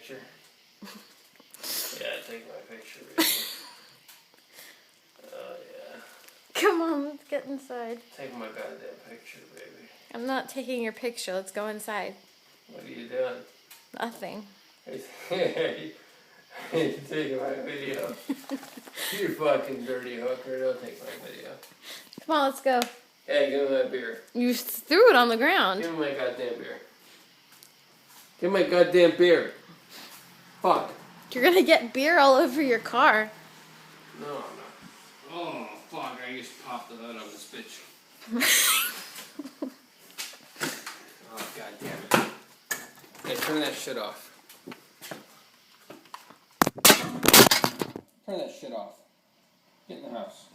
picture? Yeah, take my picture, baby. Oh, yeah. Come on, let's get inside. Take my goddamn picture, baby. I'm not taking your picture. Let's go inside. What are you doing? Nothing. Hey, you taking my video. You fucking dirty hooker. Don't take my video. Come on, let's go. Hey, give me my beer. You threw it on the ground. Give me my goddamn beer. Give me my goddamn beer. Fuck. You're gonna get beer all over your car. No, I'm not. Oh, fuck. I just popped the hood on this bitch. Oh, goddamn it. Hey, turn that shit off. Turn that shit off. Get in the house.